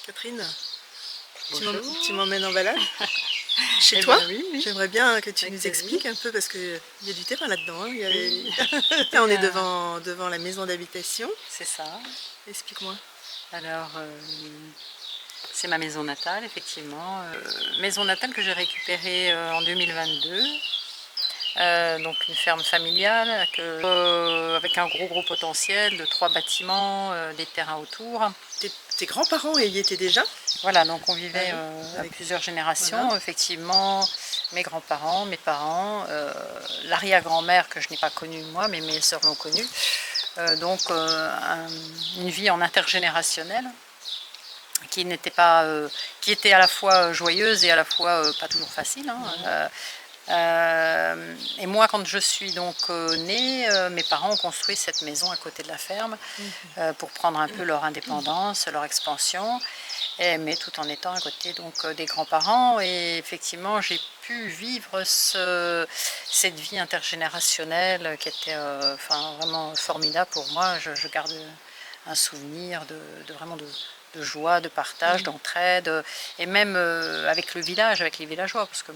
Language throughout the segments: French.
Catherine, Bonjour. tu m'emmènes en balade chez Eh toi? bien oui, oui, J'aimerais bien que tu avec nous plaisir. expliques un peu parce qu'il y a du terrain là-dedans, hein. Oui, Là, on c'était est devant la maison d'habitation. c'est ça. Explique-moi. Alors, c'est ma maison natale, effectivement. Maison natale que j'ai récupérée en 2022. Donc une ferme familiale avec un gros potentiel de 3 bâtiments, des terrains autour. Tes grands-parents y étaient déjà? Voilà, donc on Ah vivait oui, à avec plusieurs voilà. générations, effectivement, mes grands-parents, mes parents, l'arrière-grand-mère que je n'ai pas connue moi, mais mes sœurs l'ont connue. Une vie en intergénérationnel qui n'était pas, qui était à la fois joyeuse et à la fois pas toujours facile, hein. Et moi, quand je suis donc née, mes parents ont construit cette maison à côté de la ferme pour prendre un peu leur indépendance, leur expansion, mais tout en étant à côté donc des grands-parents. Et effectivement, j'ai pu vivre cette vie intergénérationnelle qui était enfin, vraiment formidable pour moi. Je garde un souvenir vraiment de joie, de partage, d'entraide, et même avec le village, avec les villageois, parce que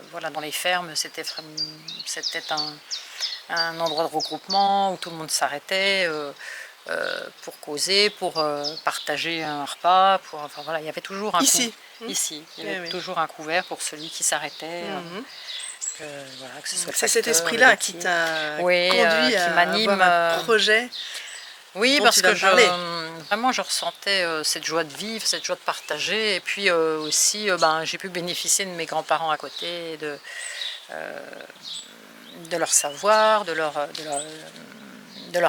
voilà, dans les fermes, c'était un endroit de regroupement où tout le monde s'arrêtait pour causer, pour partager un repas, enfin voilà, il y avait toujours un coup. Ici. Ici, il y Eh avait oui. toujours un couvert pour celui qui s'arrêtait, voilà, que ce soit le C'est cet facteur, le esprit-là qui laitier. t'a Oui, conduit qui à m'anime. avoir un projet Oui, dont tu parce vas que me parler. vraiment je ressentais cette joie de vivre, cette joie de partager, et puis aussi j'ai pu bénéficier de mes grands-parents à côté, de leur savoir, de leur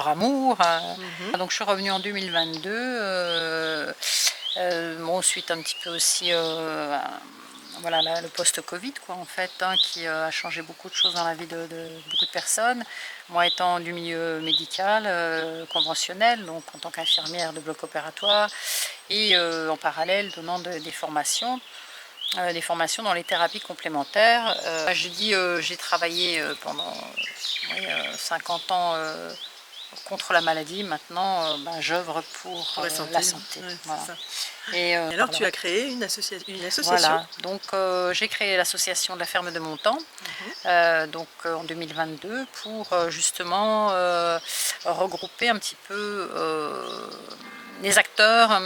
amour. Donc je suis revenue en 2022, bon, suite un petit peu aussi voilà, le post-Covid, quoi, en fait, hein, qui a changé beaucoup de choses dans la vie de beaucoup de personnes. Moi, étant du milieu médical, conventionnel, donc en tant qu'infirmière de bloc opératoire, et en parallèle donnant des formations dans les thérapies complémentaires. J'ai travaillé pendant 50 ans contre la maladie. Maintenant, j'œuvre pour Pour la la santé. santé. Ouais, c'est Voilà. ça. Et Et alors, pardon. tu as créé une association. Voilà, donc j'ai créé l'association de la ferme de Montant donc en 2022 pour justement regrouper un petit peu les acteurs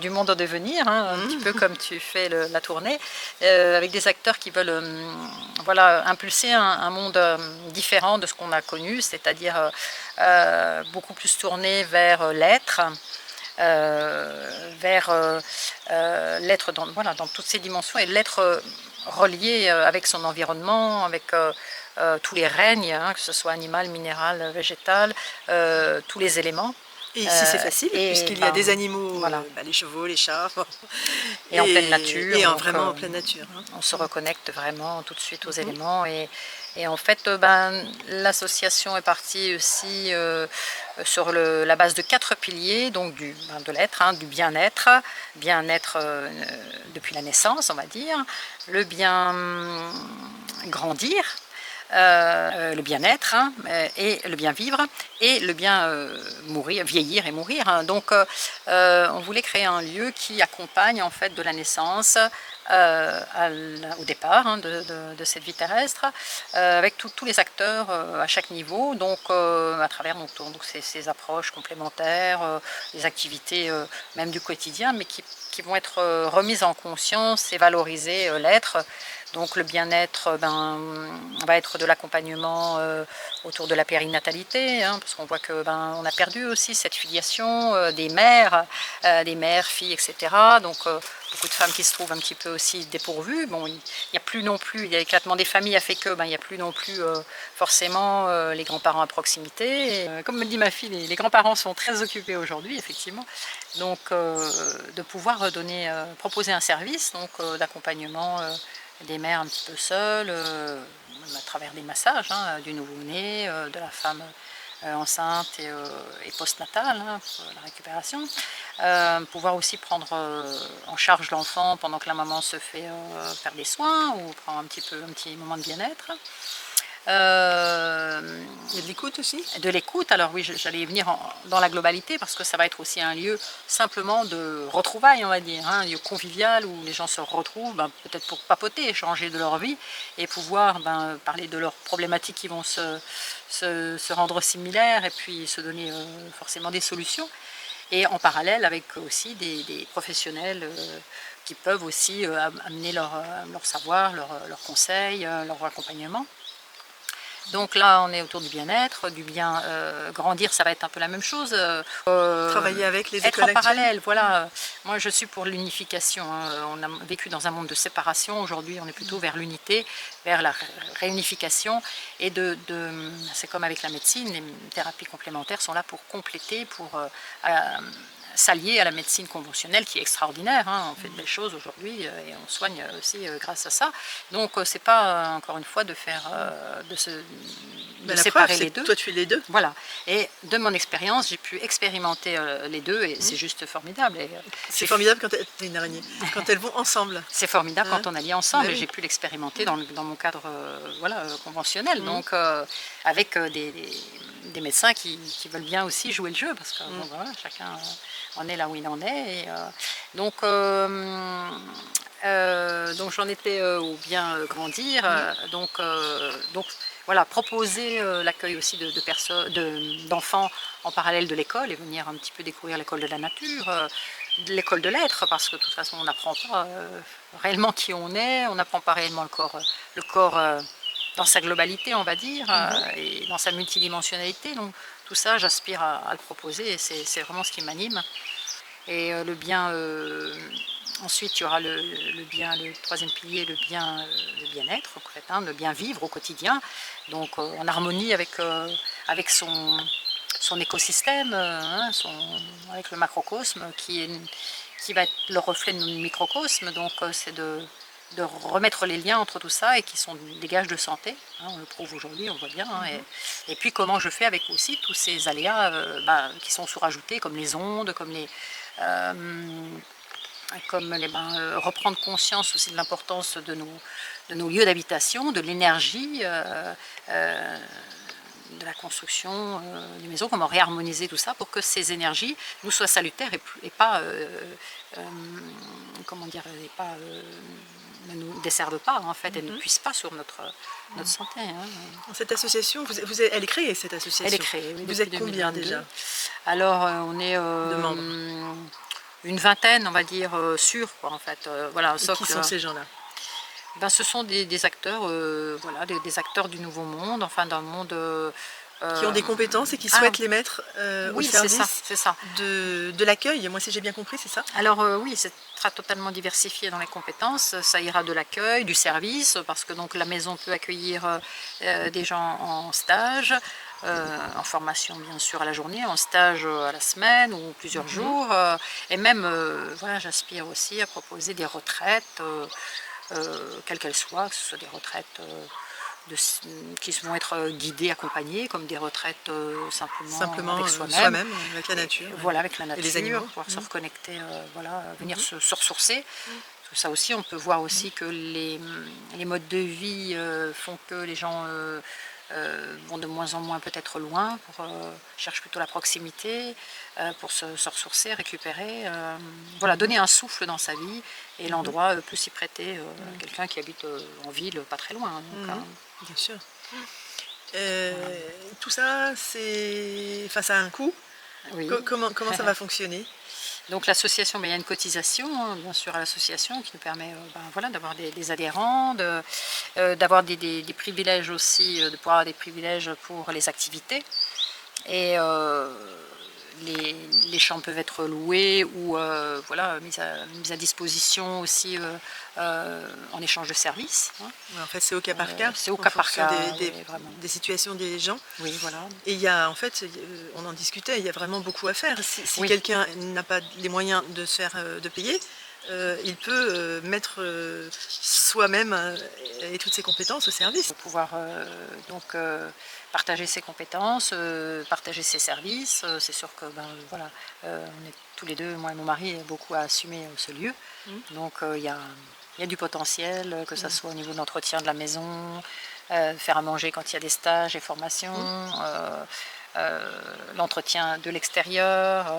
du monde en devenir, hein, un petit peu comme tu fais la tournée, avec des acteurs qui veulent voilà, impulser un monde différent de ce qu'on a connu, c'est-à-dire beaucoup plus tourné vers l'être. Vers l'être voilà, dans toutes ses dimensions, et l'être relié avec son environnement, avec tous les règnes, hein, que ce soit animal, minéral, végétal, tous les éléments. Et ici, c'est facile, Et puisqu'il y a des animaux, voilà, les chevaux, les chats, et en pleine nature, donc vraiment en pleine nature, hein. on se reconnecte vraiment tout de suite aux éléments. Et en fait, l'association est partie aussi sur la base de 4 piliers, donc de l'être, hein, du bien-être, depuis la naissance, on va dire, le bien grandir, le bien-être, hein, et le bien vivre, et le bien mourir, vieillir et mourir, hein. Donc on voulait créer un lieu qui accompagne en fait de la naissance au départ, hein, de cette vie terrestre, avec tous les acteurs à chaque niveau, donc à travers donc ces approches complémentaires, les activités même du quotidien, mais qui vont être remises en conscience et valoriser l'être. Donc le bien-être va être de l'accompagnement autour de la périnatalité, hein, parce qu'on voit que on a perdu aussi cette filiation des mères, filles, etc. Donc beaucoup de femmes qui se trouvent un petit peu aussi dépourvues. Bon, il n'y a plus non plus, l'éclatement des familles a fait que il n'y a plus non plus forcément les grands-parents à proximité. Et, comme me dit ma fille, les grands-parents sont très occupés aujourd'hui, effectivement. Donc de pouvoir proposer un service donc d'accompagnement des mères un petit peu seules, à travers des massages, hein, du nouveau-né, de la femme enceinte et postnatale, hein, pour la récupération. Pouvoir aussi prendre en charge l'enfant pendant que la maman se fait faire des soins ou prend un petit moment de bien-être. Il y a de l'écoute aussi? De l'écoute. Alors oui, j'allais y venir dans la globalité parce que ça va être aussi un lieu simplement de retrouvailles, on va dire, hein, un lieu convivial où les gens se retrouvent, ben, peut-être pour papoter, échanger de leur vie et pouvoir parler de leurs problématiques qui vont se rendre similaires et puis se donner forcément des solutions. Et en parallèle avec aussi des professionnels qui peuvent aussi amener leur savoir, leurs conseils, leur accompagnement. Donc là, on est autour du bien-être, du bien grandir, ça va être un peu la même chose. Travailler avec les Être écoles en parallèle, actuelles? voilà. Moi, je suis pour l'unification, hein. On a vécu dans un monde de séparation. Aujourd'hui, on est plutôt vers l'unité, vers la réunification. Et c'est comme avec la médecine, les thérapies complémentaires sont là pour compléter, pour s'allier à la médecine conventionnelle qui est extraordinaire, hein. On fait de belles choses aujourd'hui et on soigne aussi grâce à ça. Donc c'est pas encore une fois de faire de La preuve, séparer c'est les que deux. toi tu es les deux. Voilà. Et de mon expérience, j'ai pu expérimenter les deux et c'est juste formidable. Et, C'est formidable quand t'es une araignée, quand elles vont ensemble. c'est formidable Hein? quand on allie ensemble Bah et oui. j'ai pu l'expérimenter dans mon cadre voilà, conventionnel. Donc avec des médecins qui veulent bien aussi jouer le jeu parce que bon, voilà, chacun en est là où il en est. Et, donc j'en étais au bien grandir. Donc voilà, proposer l'accueil aussi d'enfants en parallèle de l'école et venir un petit peu découvrir l'école de la nature, l'école de l'être, parce que de toute façon on n'apprend pas réellement qui on est, on n'apprend pas réellement le corps dans sa globalité, on va dire, et dans sa multidimensionnalité. Donc tout ça, j'aspire à le proposer et c'est vraiment ce qui m'anime. Et le bien, ensuite il y aura le bien, le troisième pilier, le bien-être, en fait, hein, le bien vivre au quotidien, donc en harmonie avec son écosystème, hein, avec le macrocosme qui va être le reflet de notre microcosme, donc c'est de remettre les liens entre tout ça et qui sont des gages de santé, hein, on le prouve aujourd'hui, on voit bien, hein, et puis comment je fais avec aussi tous ces aléas qui sont sous-rajoutés, comme les ondes, euh, reprendre conscience aussi de l'importance de nos lieux d'habitation, de l'énergie, de la construction des maisons, comment réharmoniser tout ça pour que ces énergies nous soient salutaires et pas, comment dire, ne nous desservent pas en fait, et ne puissent pas sur notre santé. Hein. Cette association, elle est créée cette association? Elle est créée, oui, Vous depuis êtes combien 2022. déjà Alors on est de membres? une vingtaine, on va dire, sûrs, quoi, en fait. Voilà, un Et socle. qui sont ces gens-là? Ce sont des acteurs, voilà, des acteurs du nouveau monde, enfin d'un monde. Qui ont des compétences et qui souhaitent les mettre au Oui, c'est ça, service c'est ça. de l'accueil. Moi, si j'ai bien compris, c'est ça? Alors oui, c'est sera totalement diversifié dans les compétences. Ça ira de l'accueil, du service, parce que donc la maison peut accueillir des gens en stage, en formation bien sûr à la journée, en stage à la semaine ou plusieurs jours. Et même, voilà, j'aspire aussi à proposer des retraites, quelles qu'elles soient, que ce soit des retraites qui vont être guidées, accompagnées, comme des retraites simplement avec soi-même. Avec la nature. Voilà, avec la nature, Et les animaux. pouvoir se reconnecter, voilà, venir se ressourcer. Tout ça aussi, on peut voir aussi que les modes de vie font que les gens vont de moins en moins peut-être loin, cherchent plutôt la proximité, pour se ressourcer, récupérer, voilà, donner un souffle dans sa vie, et l'endroit peut s'y prêter à quelqu'un qui habite en ville, pas très loin. Donc, bien sûr. Tout ça, ça a un coût. oui. Comment ça va fonctionner? Donc l'association, il y a une cotisation, hein, bien sûr, à l'association qui nous permet voilà, d'avoir des adhérents, d'avoir des privilèges aussi, de pouvoir avoir des privilèges pour les activités. Et les champs peuvent être loués ou voilà, mis à disposition aussi en échange de services. Hein. En fait, c'est au cas par cas. C'est au cas par cas, des situations des gens. Oui, voilà. Et il y a, en fait, on en discutait, il y a vraiment beaucoup à faire. Si quelqu'un n'a pas les moyens de se faire de payer, il peut mettre soi-même et toutes ses compétences au service. Pouvoir donc partager ses compétences, partager ses services. C'est sûr que voilà, on est tous les deux, moi et mon mari, beaucoup à assumer ce lieu. Donc il y a du potentiel, que ce soit au niveau de l'entretien de la maison, faire à manger quand il y a des stages et formations, l'entretien de l'extérieur,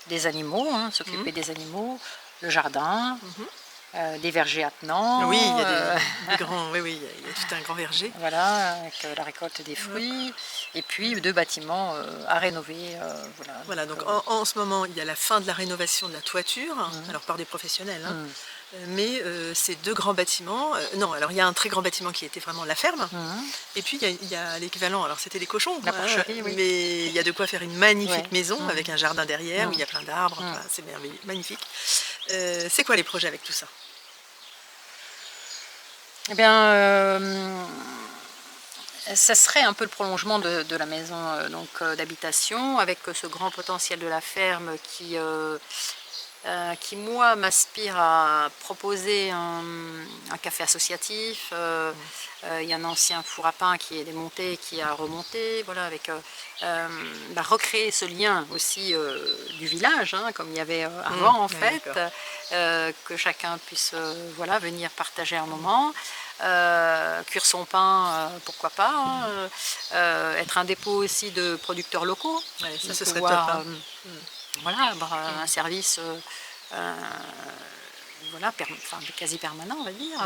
des animaux, hein, s'occuper des animaux, le jardin, Mhm. des vergers Oui, il attenants, y a des grands, oui, oui, il y a tout un grand verger. voilà, avec la récolte des Hop. fruits, et puis 2 bâtiments à rénover, voilà. Voilà, Donc, donc en ce moment, il y a la fin de la rénovation de la toiture, alors par des professionnels, hein, mmh, mais ces 2 grands bâtiments, non, alors il y a un très grand bâtiment qui était vraiment la ferme, mmh, et puis il y a l'équivalent, alors c'était des cochons, la hein, porcherie, oui. mais il y a de quoi faire une Ouais. magnifique maison Mmh, avec un jardin derrière où il y a plein d'arbres, mmh. enfin, c'est merveilleux, magnifique. C'est quoi les projets avec tout ça? Eh bien, ça serait un peu le prolongement de la maison d'habitation, avec ce grand potentiel de la ferme qui moi, m'inspire à proposer un café associatif. Il y a un ancien four à pain qui est démonté, qui a remonté, voilà, avec recréer ce lien aussi du village, hein, comme il y avait avant en Ouais, fait, d'accord. que chacun puisse voilà, venir partager un moment. Cuire son pain, pourquoi pas, hein, être un dépôt aussi de producteurs locaux, Ouais, ça de ce serait top, pouvoir hein. Mm. voilà, avoir un service euh, voilà, enfin, quasi permanent, on va dire,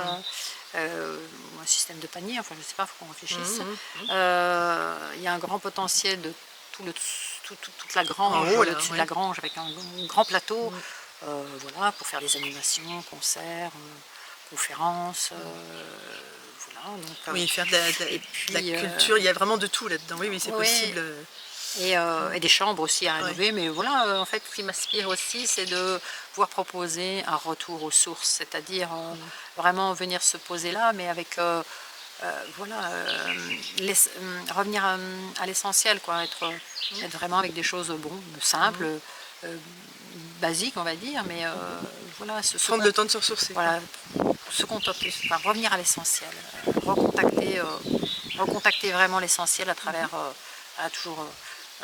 ou un système de panier, enfin je sais pas, il faut qu'on réfléchisse. Mhm, mhm. Il y a un grand potentiel de toute la En grange, haut le là, dessus de ouais. la grange, avec un grand plateau, Mm. voilà, pour faire des animations, concerts, conférences, voilà, donc, Oui, faire et de la puis, culture, il y a vraiment de tout là-dedans. Oui, oui, c'est oui, possible. et des chambres aussi à Ouais. rénover. Mais voilà, en fait, ce qui m'inspire aussi, c'est de pouvoir proposer un retour aux sources, c'est-à-dire vraiment venir se poser là, mais avec voilà, revenir à l'essentiel, quoi, être vraiment avec des choses bon, simples, euh, basiques, on va dire, mais voilà, Prendre le temps de se ressourcer, quoi. voilà, se contenter, enfin, revenir à l'essentiel, recontacter vraiment l'essentiel à travers toujours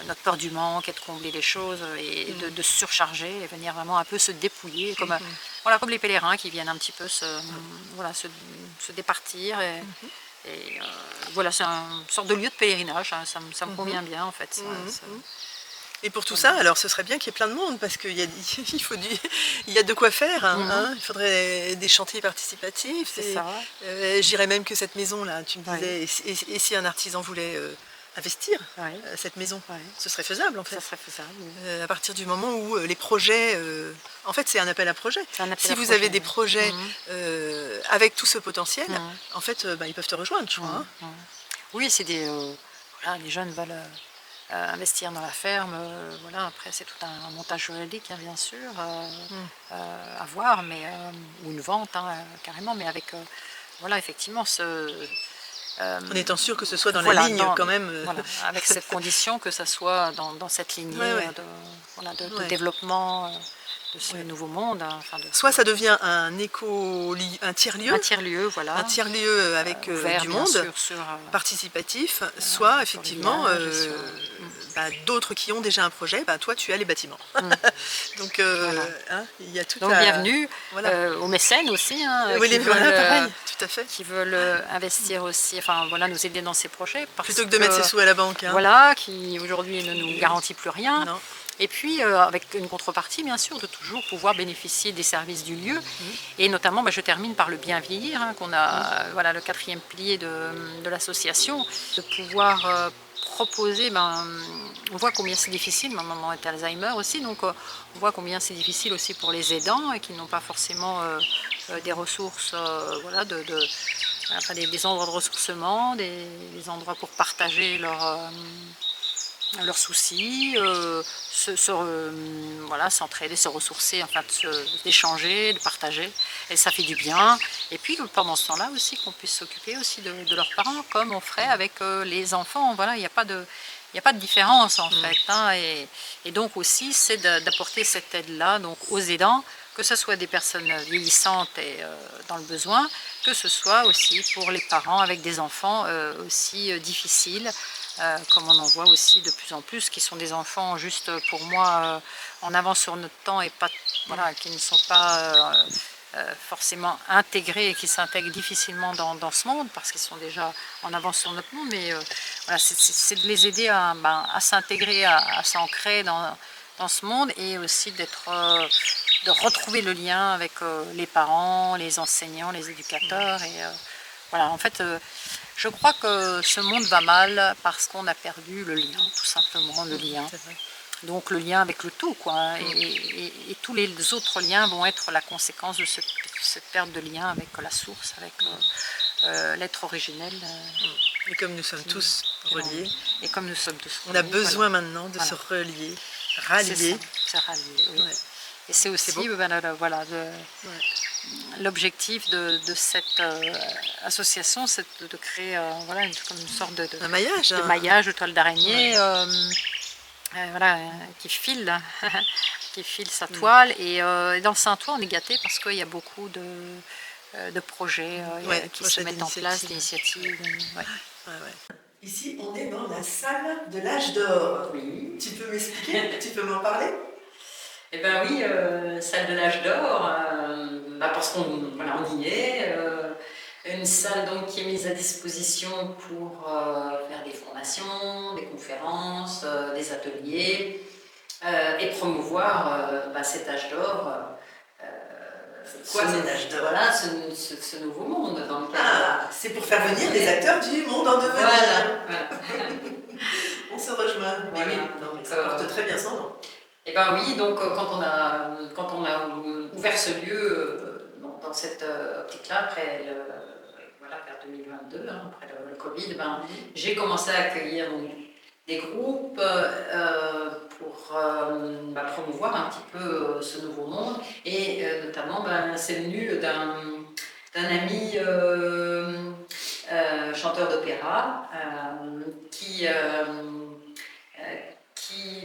notre peur du manque et de combler les choses et de se surcharger et venir vraiment un peu se dépouiller, comme, voilà, comme les pèlerins qui viennent un petit peu voilà, se départir. Voilà, c'est une sorte de lieu de pèlerinage, hein, ça me convient bien en fait. Mhm. Et pour tout Voilà. ça, alors ce serait bien qu'il y ait plein de monde parce qu'il y a, il faut il y a de quoi faire, hein, Mhm. hein. Il faudrait des chantiers participatifs. C'est ça, Je dirais même que cette maison-là, tu me ouais, disais, et si un artisan voulait investir ouais, cette maison, ouais. ce serait faisable en Ça fait. serait faisable. Oui. À partir du moment où les projets, en fait c'est un appel à projet. C'est un appel Si à vous avez projet. des Oui. projets Mhm. avec tout ce potentiel, Mhm. en fait ils peuvent te rejoindre, je crois, Mhm. hein. Mhm. Oui, c'est voilà, les jeunes veulent investir dans la ferme. Voilà, après, c'est tout un montage juridique, hein, bien sûr, à voir, mais, ou une vente, hein, carrément, mais avec, voilà, effectivement, En étant sûr que ce soit dans la voilà, ligne quand même. voilà, avec cette condition que ça soit dans cette Ouais, lignée ouais, voilà, de ouais, développement de ce ouais. nouveau monde, hein, enfin, Soit ça devient un un tiers-lieu, tiers-lieu, un voilà, tiers-lieu avec ouvert, du bien monde sûr, participatif, soit sur le effectivement village, sur... d'autres qui ont déjà un projet, toi tu as les bâtiments. Mm, Donc voilà. hein, il y a tout Donc à... bienvenue Voilà. aux mécènes aussi, hein, Oui, voilà, pareil, tout à fait. qui veulent investir aussi, enfin voilà, nous aider dans ces projets, parce Plutôt que de mettre ses que sous à la banque, hein. voilà, qui aujourd'hui ne nous garantit plus rien. Non. Et puis avec une contrepartie, bien sûr, de toujours pouvoir bénéficier des services du lieu. Et notamment, je termine par le bien vieillir, hein, qu'on a, voilà, le 4e pilier de l'association, de pouvoir proposer, on voit combien c'est difficile, ma maman est Alzheimer aussi, donc on voit combien c'est difficile aussi pour les aidants et qui n'ont pas forcément des ressources, voilà, enfin, des endroits de ressourcement, des endroits pour partager leurs soucis, voilà, s'entraider, se ressourcer, enfin d'échanger, de partager, et ça fait du bien. Et puis pendant ce temps-là aussi qu'on puisse s'occuper aussi de leurs parents, comme on ferait avec les enfants. Voilà, il n'y a pas de différence en fait, hein, et donc aussi c'est d'apporter cette aide-là donc aux aidants, que ce soit des personnes vieillissantes et dans le besoin, que ce soit aussi pour les parents avec des enfants aussi difficiles, comme on en voit aussi de plus en plus, qui sont des enfants juste pour moi en avance sur notre temps et pas, voilà, qui ne sont pas forcément intégrés et qui s'intègrent difficilement dans ce monde parce qu'ils sont déjà en avance sur notre monde, mais voilà, c'est de les aider à s'intégrer, à s'ancrer dans ce monde et aussi de retrouver le lien avec les parents, les enseignants, les éducateurs. Et voilà, en fait, je crois que ce monde va mal parce qu'on a perdu le lien, tout simplement, le lien. Donc le lien avec le tout, quoi. Hein, et tous les autres liens vont être la conséquence de cette perte de lien avec la source, avec l'être originel. Et comme nous sommes tous reliés. Et comme nous sommes tous reliés, on a besoin maintenant de se relier, rallier. Se rallier, oui. Ouais. Et c'est aussi voilà, l'objectif de cette association, c'est de créer voilà, comme une sorte un maillage, de maillage, de toile d'araignée. Voilà, qui file, qui file sa toile. Et dans Saint-Ouen, on est gâté parce qu'il y a beaucoup de projets qui se mettent en place, d'initiatives. Ici, on est dans la salle de l'âge d'or. Oui. Tu peux m'expliquer? Tu peux m'en parler? Eh bien oui, salle de l'âge d'or, parce qu'on y est. Une salle donc, qui est mise à disposition pour faire des formations, des conférences, des ateliers et promouvoir cet âge d'or. C'est quoi cet âge d'or? Voilà, ce nouveau monde dans lequel... c'est pour faire venir des acteurs du monde en devenir. Voilà. On se rejoint. Voilà. Mais oui, non, mais ça porte très bien son nom. Eh bien oui, donc quand on a ouvert ce lieu dans cette optique-là, après vers 2022, après le Covid, j'ai commencé à accueillir des groupes pour promouvoir un petit peu ce nouveau monde. Et notamment, c'est venu d'un ami chanteur d'opéra qui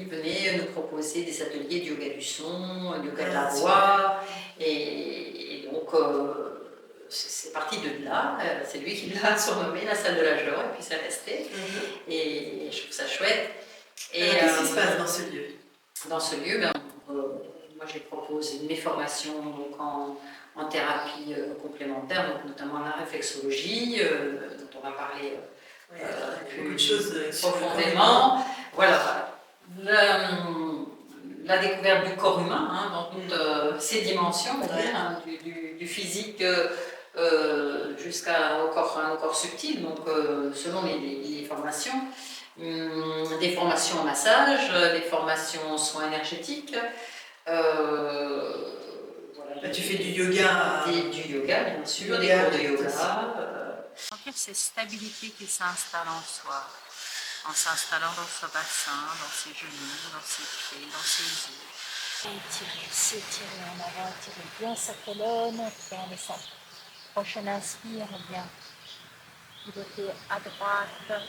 venait nous proposer des ateliers de yoga du son, de yoga de la voix, et donc c'est parti de là, c'est lui qui l'a surnommé la salle de l'âge d'or, et puis c'est resté, et je trouve ça chouette. Qu'est-ce qui se passe dans ce lieu? Dans ce lieu, moi j'ai proposé mes formations donc, en thérapie complémentaire, donc notamment la réflexologie, dont on va parler plus profondément. Voilà. La découverte du corps humain dans toutes ses dimensions, du physique jusqu'à un corps subtil, donc selon les formations. Des formations en massage, des formations en soins énergétiques. Tu fais du yoga? Du yoga, bien sûr, des cours de yoga. En fait, c'est stabilité qui s'installe en soi. En s'installant dans ce bassin, dans ses genoux, dans ses pieds, dans ses yeux. S'étirer en avant, étirer bien sa colonne, puis en laissant. Prochaine inspire, bien pivoter à droite,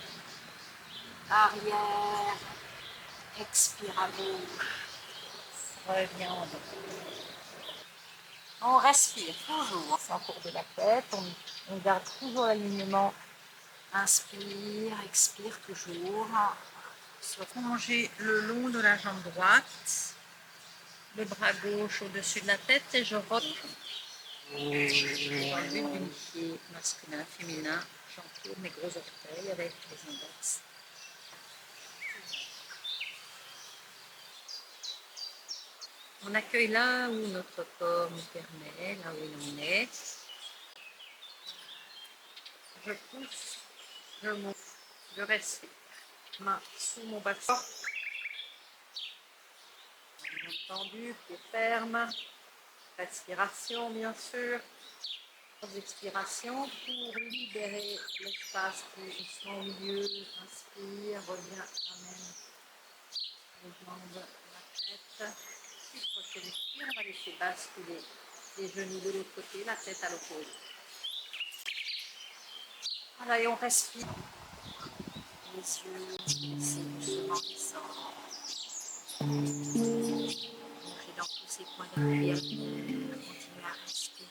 arrière, expire à gauche, revient en dos. On respire toujours, sans cours de la tête, on garde toujours l'alignement. Inspire, expire toujours. Se ronger le long de la jambe droite, le bras gauche au-dessus de la tête et je retourne. Pour enlever l'unité masculin, féminin, j'entoure mes gros orteils avec les index. On accueille là où notre corps nous permet, là où il en est. Je pousse, je monte, je respire. Main sous mon bassin. Bien tendu, pied ferme. Respiration, bien sûr. Expiration pour libérer l'espace qui est au milieu. Inspire, reviens, amène les jambes, la tête. Puis, quand tu respires, on va laisser basculer les genoux de l'autre côté, la tête à l'opposé. Voilà, et on respire. Les yeux, laissez doucement descendre. Bouger dans tous ces points d'internaire. Continuez à respirer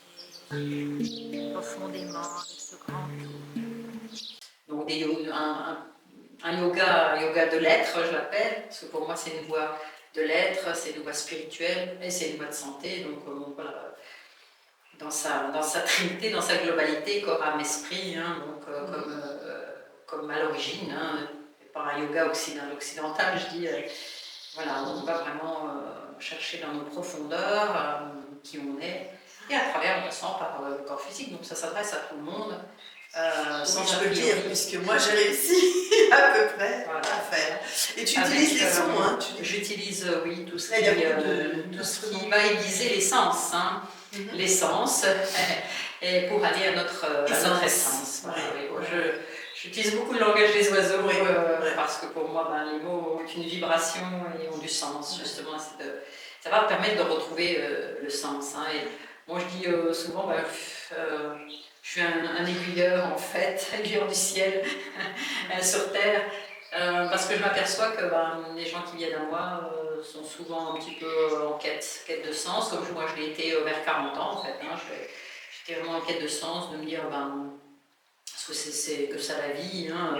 profondément avec ce grand tour. Donc un yoga de l'être, je l'appelle, parce que pour moi c'est une voie de l'être, c'est une voie spirituelle et c'est une voie de santé. Donc voilà. dans sa trinité, dans sa globalité, corps, âme, esprit, hein, donc, comme à l'origine, hein, par un yoga occidental, je dis, voilà, on va vraiment chercher dans nos profondeurs qui on est, et à travers, en passant par le corps physique, donc ça s'adresse à tout le monde. Sans je peux le dire, puisque moi j'ai réussi à peu près à faire. Et tu utilises les sons, hein? J'utilise, oui, tout ce qui va aiguiser les sens, hein, les sens, et pour aller à notre essence. Voilà, oui. J'utilise beaucoup le langage des oiseaux, parce que pour moi, les mots ont une vibration et ont du sens, justement. Ça va permettre de retrouver le sens. Hein, et moi, je dis souvent, je suis un aiguilleur, en fait, aiguilleur du ciel sur Terre, parce que je m'aperçois que les gens qui viennent à moi sont souvent un petit peu en quête de sens, comme moi je l'ai été vers 40 ans, en fait. Hein, j'étais vraiment en quête de sens, de me dire, parce que c'est que ça la vie, hein,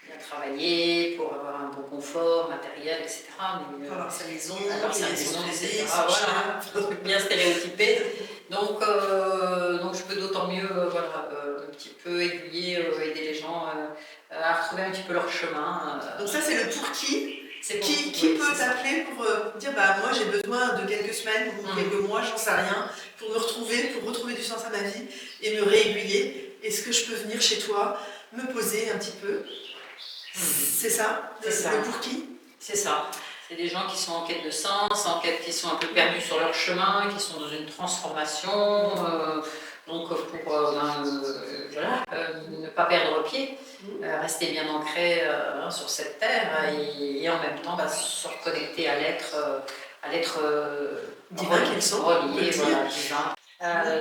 bien travailler pour avoir un bon confort matériel, etc. Mais, avoir sa maison, etc. Voilà, bien stéréotypé. Donc je peux d'autant mieux un petit peu aiguiller, aider les gens à retrouver un petit peu leur chemin. Donc ça, c'est le pour qui. Qui peut t'appeler pour dire moi j'ai besoin de quelques semaines ou quelques mois, j'en sais rien, pour retrouver du sens à ma vie et me réaiguiller. Est-ce que je peux venir chez toi, me poser un petit peu? C'est ça? Le pour qui? C'est ça. C'est des gens qui sont en quête de sens, qui sont un peu perdus sur leur chemin, qui sont dans une transformation, donc pour ne pas perdre pied, rester bien ancré sur cette terre et en même temps se reconnecter à l'être divin qu'ils sont, relié, divin.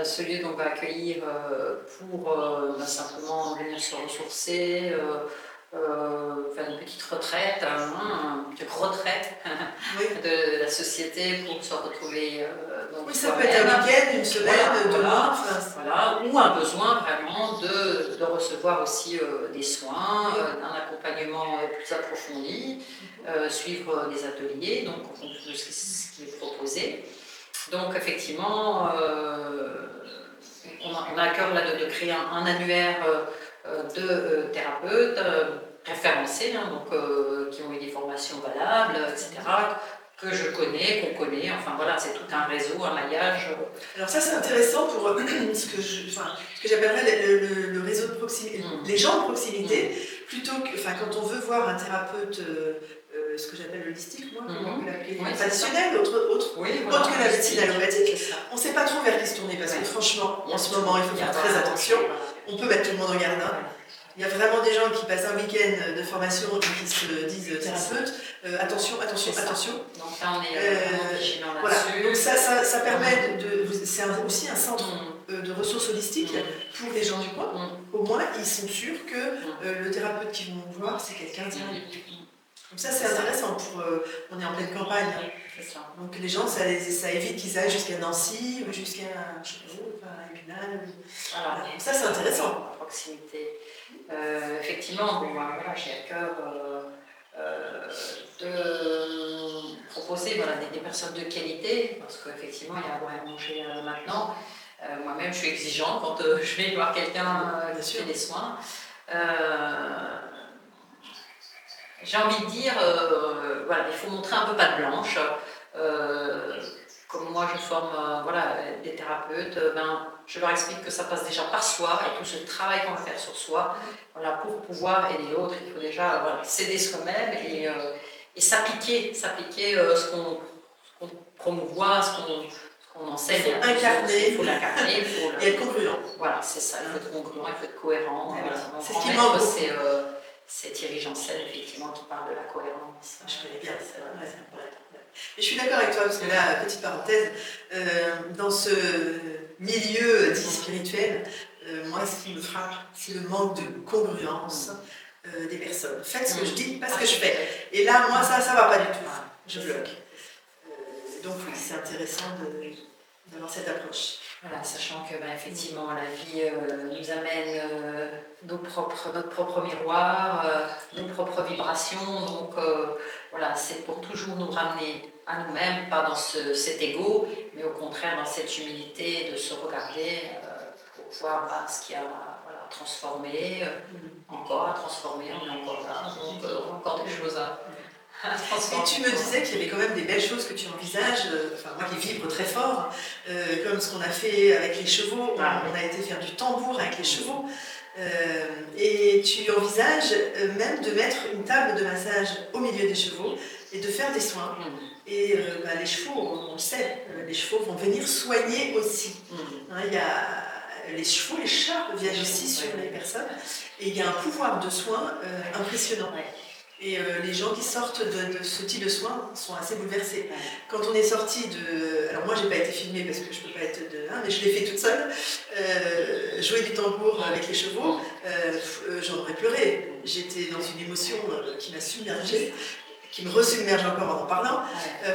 Ce lieu donc, va accueillir pour simplement venir se ressourcer, faire une petite retraite, une petite retraite de la société pour se retrouver. Oui, ça peut être un week-end, une semaine, 2 mois. Voilà, ou un besoin vraiment de recevoir aussi des soins, un accompagnement plus approfondi, suivre des ateliers, donc en fonction de ce qui est proposé. Donc effectivement, on a à cœur là, de créer un annuaire de thérapeutes référencés, donc, qui ont eu des formations valables, etc., que je connais, qu'on connaît, enfin voilà, c'est tout un réseau, un maillage. Alors ça c'est intéressant pour ce que j'appellerais le réseau de proximité, les gens de proximité, plutôt que, quand on veut voir un thérapeute, ce que j'appelle holistique, moi, traditionnel, autre que la médecine allopathique, on ne sait pas trop vers qui se tourner, parce que franchement, en ce moment, il faut faire très attention. On peut mettre tout le monde en garde. Il y a vraiment des gens qui passent un week-end de formation et qui se disent thérapeutes. Attention. Donc là, on est vigilant là-dessus. Donc ça permet c'est aussi un centre de ressources holistiques pour les gens du coin. Au moins, ils sont sûrs que le thérapeute qu'ils vont voir, c'est quelqu'un de Donc ça, c'est intéressant. On est en pleine campagne. Donc les gens, ça évite qu'ils aillent jusqu'à Nancy ou jusqu'à Épinal. Voilà. Donc ça, c'est intéressant. À proximité. Effectivement, j'ai à cœur de proposer des personnes de qualité, parce qu'effectivement, il y a à boire et à manger maintenant. Moi-même, je suis exigeante quand je vais voir quelqu'un qui fait des soins. J'ai envie de dire, il faut montrer un peu patte blanche. Comme moi je forme des thérapeutes, je leur explique que ça passe déjà par soi et tout ce travail qu'on va faire sur soi, pour pouvoir aider l'autre, il faut déjà s'aider soi-même et s'appliquer ce qu'on promouvoit, ce qu'on enseigne. Il faut l'incarner, et être congruent. Voilà, c'est ça, il faut être congruent, il faut être cohérent. C'est ce qui manque. C'est Thierry Janssen, effectivement, qui parle de la cohérence. Je connais bien, c'est vrai. Mais je suis d'accord avec toi, parce que là, petite parenthèse, dans ce milieu dit spirituel, moi, ce qui me frappe, c'est le manque de congruence des personnes. Faites ce que je dis, pas ce que je fais. Et là, moi, ça va pas du tout. Je bloque. Donc oui, c'est intéressant d'avoir cette approche. Voilà, sachant que effectivement la vie nous amène notre propre miroir, nos propres vibrations, donc voilà, c'est pour toujours nous ramener à nous-mêmes, pas dans cet ego, mais au contraire dans cette humilité de se regarder pour voir ce qu'il y a à transformer, encore à transformer, on est encore là, donc encore des choses à Et tu me disais qu'il y avait quand même des belles choses que tu envisages, enfin moi qui vibre très fort, comme ce qu'on a fait avec les chevaux, on a été faire du tambour avec les chevaux, et tu envisages même de mettre une table de massage au milieu des chevaux et de faire des soins. Et les chevaux, on le sait, les chevaux vont venir soigner aussi. Hein, il y a les chevaux, les chats viennent aussi sur les personnes, et il y a un pouvoir de soin impressionnant. Et les gens qui sortent de ce type de soins sont assez bouleversés. Quand on est sorti de... Alors moi, j'ai pas été filmée parce que je peux pas être de... mais je l'ai fait toute seule. Jouer du tambour avec les chevaux, j'en aurais pleuré. J'étais dans une émotion qui m'a submergée, qui me resubmerge encore en parlant,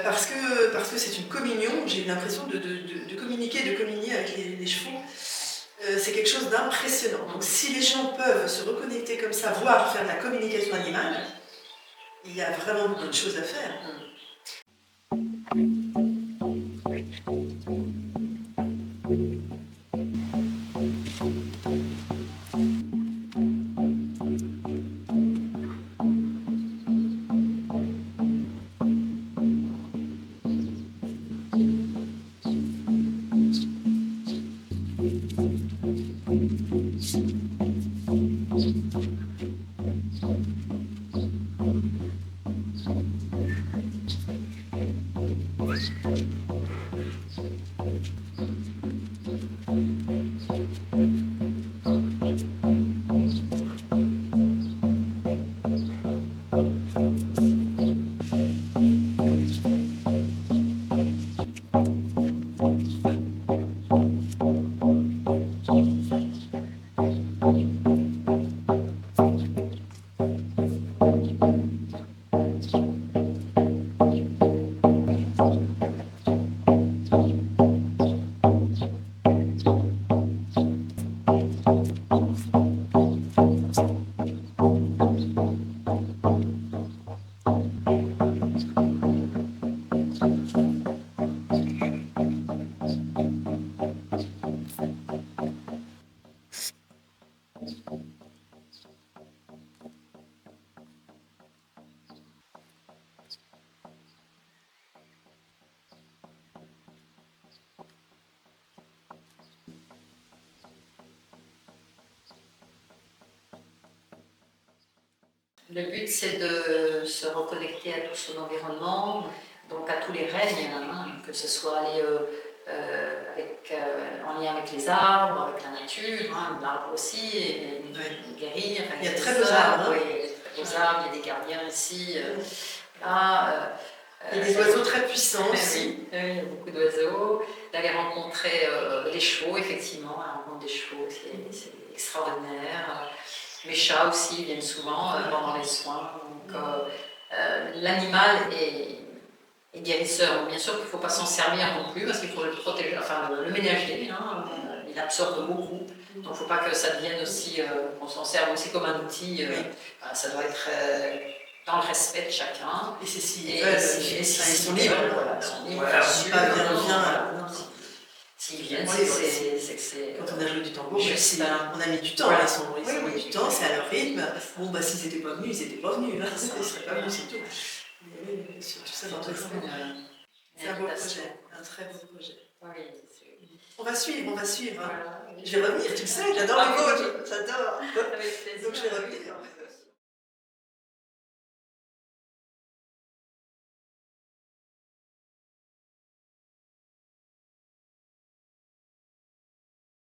parce que c'est une communion. J'ai eu l'impression de communiquer, de communier avec les chevaux. C'est quelque chose d'impressionnant. Donc si les gens peuvent se reconnecter comme ça, voire faire de la communication animale, il y a vraiment beaucoup de choses à faire. Le but, c'est de se reconnecter à tout son environnement, donc à tous les règnes, que ce soit aller en lien avec les arbres, avec la nature, l'arbre aussi, et guérir. Il y a très beaux arbres. Oui, il y a très beaux arbres, il y a des gardiens ici. Là, il y a des oiseaux très puissants aussi. Oui, il y a beaucoup d'oiseaux. D'aller rencontrer les chevaux, effectivement, la rencontre des chevaux, c'est extraordinaire. Les chats aussi viennent souvent pendant les soins. Donc, l'animal est guérisseur. Bien sûr qu'il ne faut pas s'en servir non plus, parce qu'il faut le protéger, enfin le ménager. Il absorbe beaucoup. Donc il ne faut pas que ça devienne aussi, qu'on s'en serve aussi comme un outil. Ça doit être dans le respect de chacun. Et c'est si ils sont libres. Ils sont libres. S'ils viennent, c'est que c'est... Quand on a joué du tambour, on a mis du temps, voilà. Ils ont mis du temps, c'est à leur rythme. Bon, s'ils n'étaient pas venus, ils n'étaient pas venus. Ils ne seraient pas venus, c'est tout. Mais surtout ça dans tout le monde. C'est un beau projet, un très beau projet. On va suivre. Voilà. Je vais revenir, tu le sais, j'adore les mots, j'adore. Donc je vais revenir.